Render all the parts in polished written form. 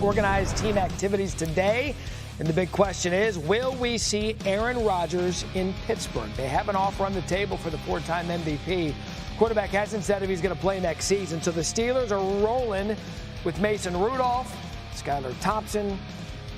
Organized team activities today. And the big question is, will we see Aaron Rodgers in Pittsburgh? They have an offer on the table for the four-time MVP. Quarterback hasn't said if he's going to play next season. So the Steelers are rolling with Mason Rudolph, Skylar Thompson,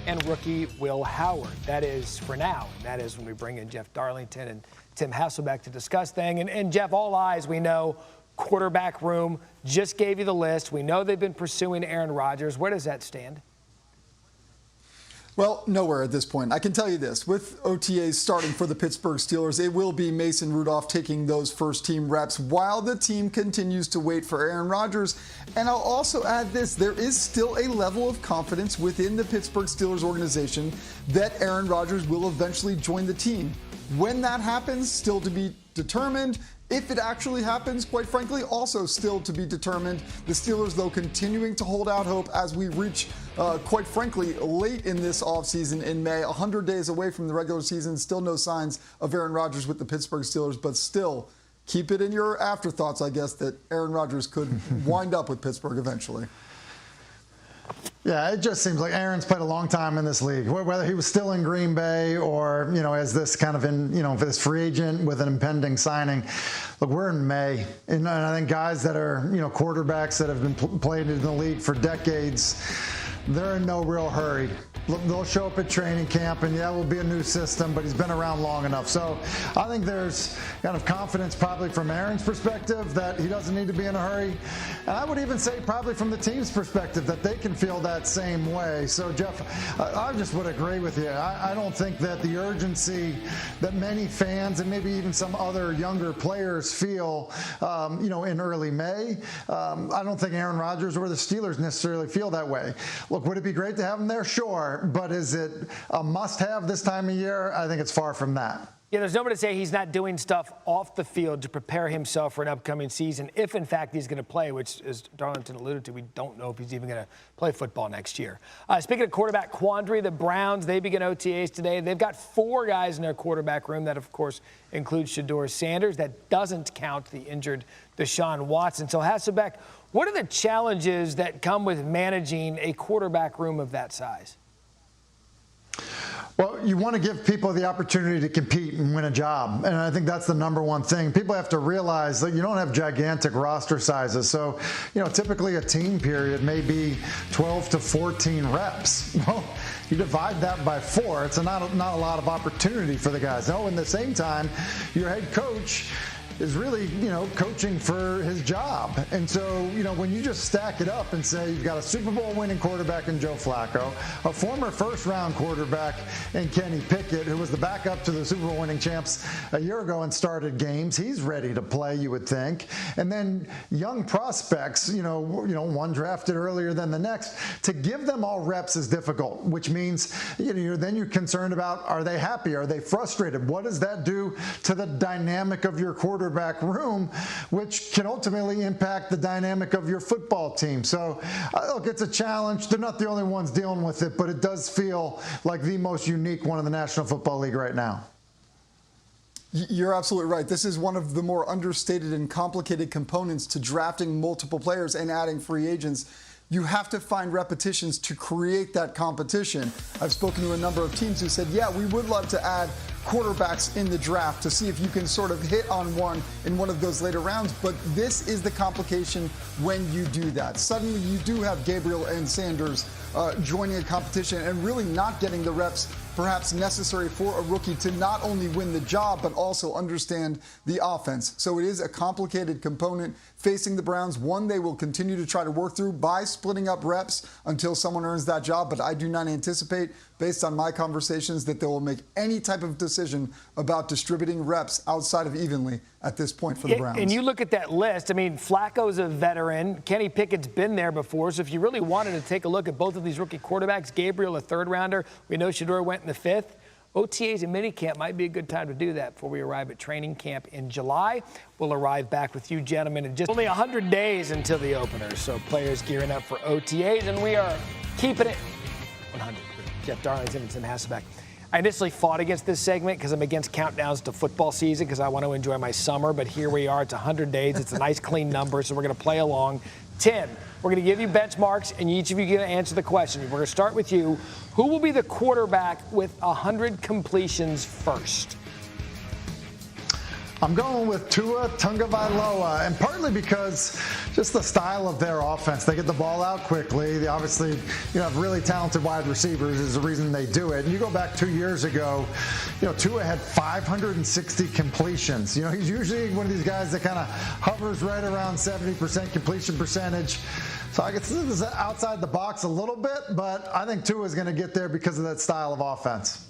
and rookie Will Howard. That is for now. And that is when we bring in Jeff Darlington and Tim Hasselbeck to discuss things. And Jeff, all eyes, we know, quarterback room, just gave you the list. We know they've been pursuing Aaron Rodgers. Where does that stand? Well, nowhere at this point. I can tell you this. With OTAs starting for the Pittsburgh Steelers, it will be Mason Rudolph taking those first-team reps while the team continues to wait for Aaron Rodgers. And I'll also add this. There is still a level of confidence within the Pittsburgh Steelers organization that Aaron Rodgers will eventually join the team. When that happens, still to be determined. If it actually happens, quite frankly, also still to be determined. The Steelers, though, continuing to hold out hope as we reach, quite frankly, late in this offseason in May, 100 days away from the regular season. Still no signs of Aaron Rodgers with the Pittsburgh Steelers, but still keep it in your afterthoughts, I guess, that Aaron Rodgers could wind up with Pittsburgh eventually. Yeah, it just seems like Aaron's played a long time in this league, whether he was still in Green Bay or, as this kind of this free agent with an impending signing. Look, we're in May, and I think guys that are, quarterbacks that have been playing in the league for decades, they're in no real hurry. They'll show up at training camp, and yeah, it will be a new system, but he's been around long enough. So I think there's kind of confidence probably from Aaron's perspective that he doesn't need to be in a hurry. And I would even say probably from the team's perspective that they can feel that same way. So, Jeff, I just would agree with you. I don't think that the urgency that many fans and maybe even some other younger players feel, in early May, I don't think Aaron Rodgers or the Steelers necessarily feel that way. Look, would it be great to have him there? Sure. But is it a must-have this time of year? I think it's far from that. Yeah, there's nobody to say he's not doing stuff off the field to prepare himself for an upcoming season, if in fact he's going to play, which, as Darlington alluded to, we don't know if he's even going to play football next year. Speaking of quarterback quandary, the Browns, they begin OTAs today. They've got 4 guys in their quarterback room. That, of course, includes Shedeur Sanders. That doesn't count the injured Deshaun Watson. So, Hasselbeck, what are the challenges that come with managing a quarterback room of that size? Well, you want to give people the opportunity to compete and win a job. And I think that's the number one thing. People have to realize that you don't have gigantic roster sizes. So, typically a team period may be 12 to 14 reps. Well, you divide that by 4. It's not a lot of opportunity for the guys. No, in the same time, your head coach is really, coaching for his job. And so, when you just stack it up and say you've got a Super Bowl winning quarterback in Joe Flacco, a former first-round quarterback in Kenny Pickett, who was the backup to the Super Bowl winning champs a year ago and started games, he's ready to play, you would think. And then young prospects, one drafted earlier than the next, to give them all reps is difficult, which means, then you're concerned about, are they happy? Are they frustrated? What does that do to the dynamic of your quarterback room, which can ultimately impact the dynamic of your football team? So, look, it's a challenge. They're not the only ones dealing with it, but it does feel like the most unique one in the National Football League right now. You're absolutely right. This is one of the more understated and complicated components to drafting multiple players and adding free agents. You have to find repetitions to create that competition. I've spoken to a number of teams who said, yeah, we would love to add quarterbacks in the draft to see if you can sort of hit on one in one of those later rounds. But this is the complication when you do that. Suddenly you do have Gabriel and Sanders joining a competition and really not getting the reps perhaps necessary for a rookie to not only win the job, but also understand the offense. So it is a complicated component facing the Browns, one they will continue to try to work through by splitting up reps until someone earns that job. But I do not anticipate, based on my conversations, that they will make any type of decision about distributing reps outside of evenly at this point for the Browns. And you look at that list, I mean, Flacco's a veteran. Kenny Pickett's been there before. So if you really wanted to take a look at both of these rookie quarterbacks, Gabriel, a third-rounder, we know Shedeur went in the 5th. OTAs and minicamp might be a good time to do that before we arrive at training camp in July. We'll arrive back with you gentlemen in just only 100 days until the opener. So players gearing up for OTAs, and we are keeping it 100. Jeff Darlington and Tim Hasselbeck. I initially fought against this segment because I'm against countdowns to football season because I want to enjoy my summer, but here we are. It's 100 days. It's a nice, clean number, so we're going to play along. Tim, we're going to give you benchmarks, and each of you get to answer the question. We're going to start with you. Who will be the quarterback with 100 completions first? I'm going with Tua Tagovailoa, and partly because just the style of their offense. They get the ball out quickly. They obviously, have really talented wide receivers is the reason they do it. And you go back 2 years ago, Tua had 560 completions. He's usually one of these guys that kind of hovers right around 70% completion percentage. So I guess this is outside the box a little bit, but I think Tua is going to get there because of that style of offense.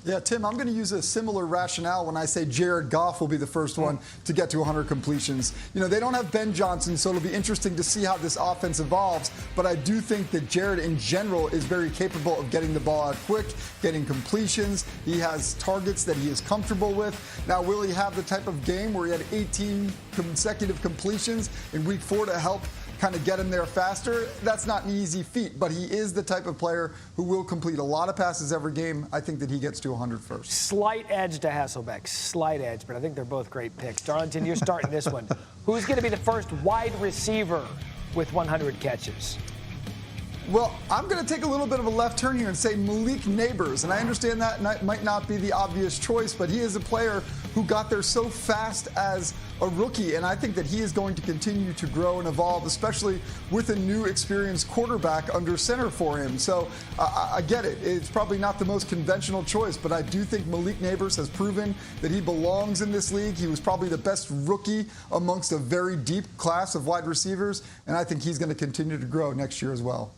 Yeah, Tim, I'm going to use a similar rationale when I say Jared Goff will be the first one to get to 100 completions. They don't have Ben Johnson, so it'll be interesting to see how this offense evolves. But I do think that Jared, in general, is very capable of getting the ball out quick, getting completions. He has targets that he is comfortable with. Now, will he have the type of game where he had 18 consecutive completions in Week 4 to help kind of get him there faster? That's not an easy feat, but he is the type of player who will complete a lot of passes every game. I think that he gets to 100 first. Slight edge to Hasselbeck, slight edge, but I think they're both great picks. Darlington, you're starting this one. Who's going to be the first wide receiver with 100 catches? Well, I'm going to take a little bit of a left turn here and say Malik Neighbors. And I understand that might not be the obvious choice, but he is a player who got there so fast as a rookie. And I think that he is going to continue to grow and evolve, especially with a new experienced quarterback under center for him. So I get it. It's probably not the most conventional choice, but I do think Malik Neighbors has proven that he belongs in this league. He was probably the best rookie amongst a very deep class of wide receivers. And I think he's going to continue to grow next year as well.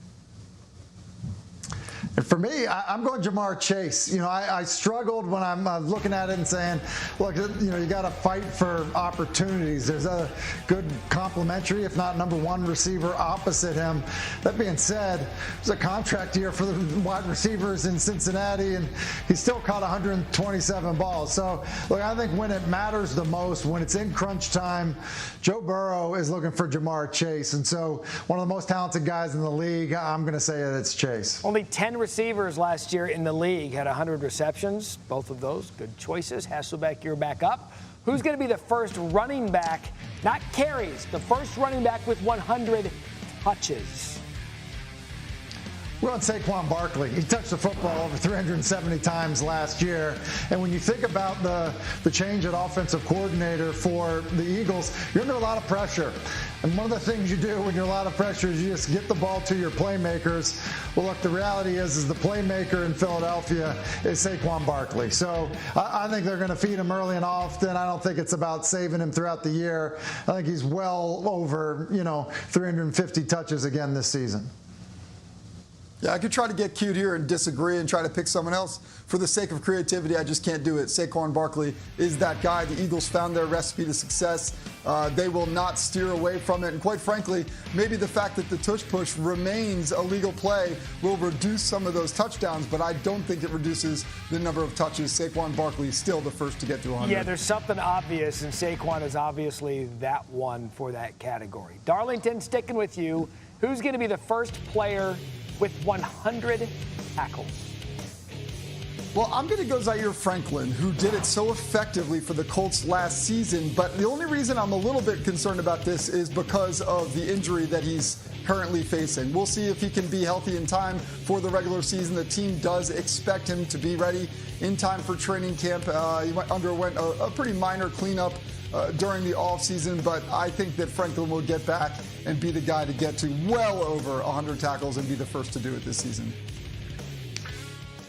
And for me, I'm going Jamar Chase. I struggled when I'm looking at it and saying, look, you got to fight for opportunities. There's a good complementary, if not number one receiver opposite him. That being said, there's a contract year for the wide receivers in Cincinnati, and he still caught 127 balls. So, look, I think when it matters the most, when it's in crunch time, Joe Burrow is looking for Jamar Chase. And so one of the most talented guys in the league, I'm going to say that it's Chase. Only 10 receivers last year in the league had 100 receptions. Both of those good choices. Hasselbeck, you're back up. Who's going to be the first running back, not carries, the first running back with 100 touches? We're on Saquon Barkley. He touched the football over 370 times last year. And when you think about the change at offensive coordinator for the Eagles, you're under a lot of pressure. And one of the things you do when you're a lot of pressure is you just get the ball to your playmakers. Well, look, the reality is the playmaker in Philadelphia is Saquon Barkley. So I think they're going to feed him early and often. I don't think it's about saving him throughout the year. I think he's well over, 350 touches again this season. Yeah, I could try to get cute here and disagree and try to pick someone else. For the sake of creativity, I just can't do it. Saquon Barkley is that guy. The Eagles found their recipe to success. They will not steer away from it. And quite frankly, maybe the fact that the tush push remains a legal play will reduce some of those touchdowns, but I don't think it reduces the number of touches. Saquon Barkley is still the first to get to 100. Yeah, there's something obvious, and Saquon is obviously that one for that category. Darlington, sticking with you, who's going to be the first player with 100 tackles? Well, I'm going to go Zaire Franklin, who did it so effectively for the Colts last season. But the only reason I'm a little bit concerned about this is because of the injury that he's currently facing. We'll see if he can be healthy in time for the regular season. The team does expect him to be ready in time for training camp. He underwent a pretty minor cleanup during the offseason, but I think that Franklin will get back and be the guy to get to well over 100 tackles and be the first to do it this season.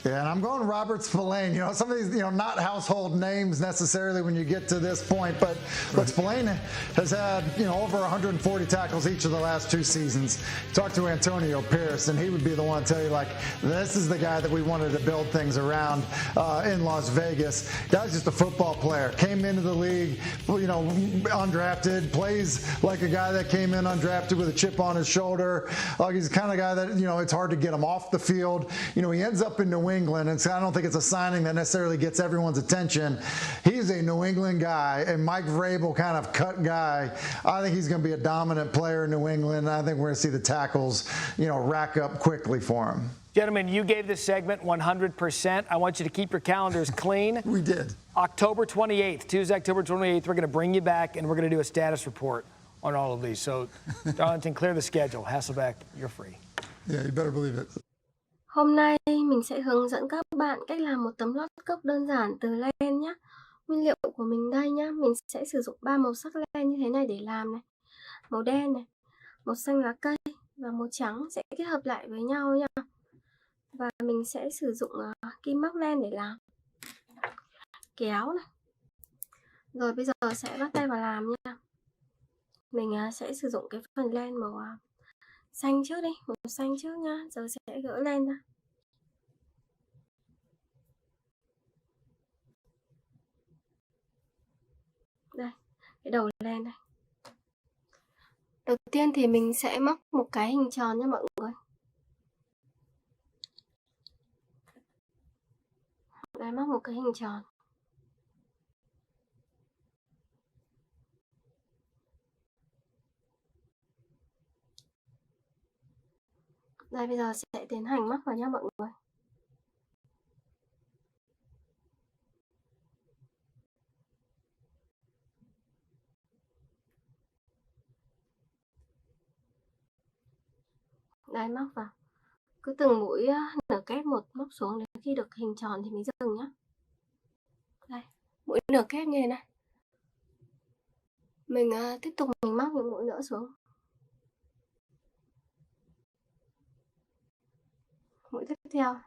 Yeah, and I'm going Robert Spillane. Some of these, not household names necessarily when you get to this point, but Spillane has had, over 140 tackles each of the last 2 seasons. Talk to Antonio Pierce, and he would be the one to tell you, this is the guy that we wanted to build things around in Las Vegas. Guy's just a football player. Came into the league, undrafted, plays like a guy that came in undrafted with a chip on his shoulder. He's the kind of guy that, it's hard to get him off the field. He ends up in New England, and so I don't think it's a signing that necessarily gets everyone's attention. He's a New England guy, and Mike Vrabel kind of cut guy. I think he's going to be a dominant player in New England. I think we're going to see the tackles, rack up quickly for him. Gentlemen, you gave this segment 100%. I want you to keep your calendars clean. We did. October 28th, Tuesday, October 28th, we're going to bring you back, and we're going to do a status report on all of these. So, Darlington, clear the schedule. Hasselbeck, you're free. Yeah, you better believe it. Hôm nay mình sẽ hướng dẫn các bạn cách làm một tấm lót cốc đơn giản từ len nhé. Nguyên liệu của mình đây nhá, mình sẽ sử dụng 3 màu sắc len như thế này để làm này. Màu đen này, màu xanh lá cây và màu trắng sẽ kết hợp lại với nhau nha. Và mình sẽ sử dụng kim móc len để làm. Kéo này. Rồi bây giờ sẽ bắt tay vào làm nha. Mình sẽ sử dụng cái phần len màu xanh trước đi, màu xanh trước nha. Giờ sẽ gỡ len ra. Đây, cái đầu len này. Đầu tiên thì mình sẽ móc một cái hình tròn nha mọi người. Đây, móc một cái hình tròn. Đây, bây giờ sẽ tiến hành móc vào nha mọi người. Đây, móc vào. Cứ từng mũi nửa kép một móc xuống, đến khi được hình tròn thì mình dừng nhá. Đây, mũi nửa kép như thế này. Mình tiếp tục mình móc những mũi nữa xuống. Mũi tiếp theo.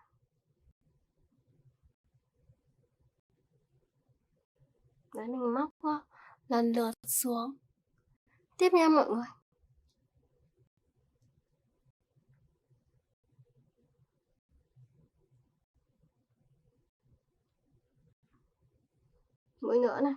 Đấy, mình móc lần lượt xuống. Tiếp nha mọi người. Mũi nữa này.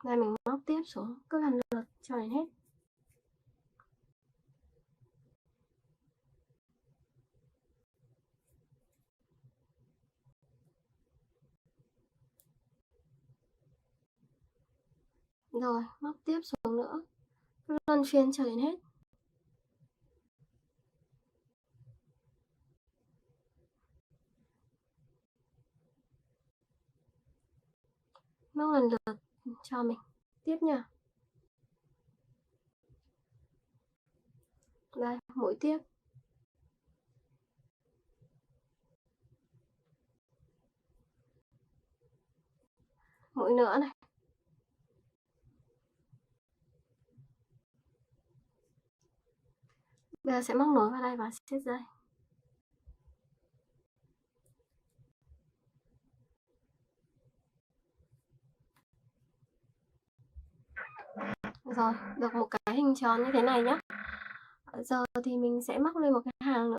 Đây, mình móc tiếp xuống, cứ lần lượt cho đến hết. Rồi, móc tiếp xuống nữa, cứ luân phiên cho đến hết. Móc lần lượt cho mình. Tiếp nha. Đây, mũi tiếp. Mũi nữa này. Bây giờ sẽ móc nối vào đây và siết dây. Rồi, được một cái hình tròn như thế này nhá. Giờ thì mình sẽ móc lên một cái hàng nữa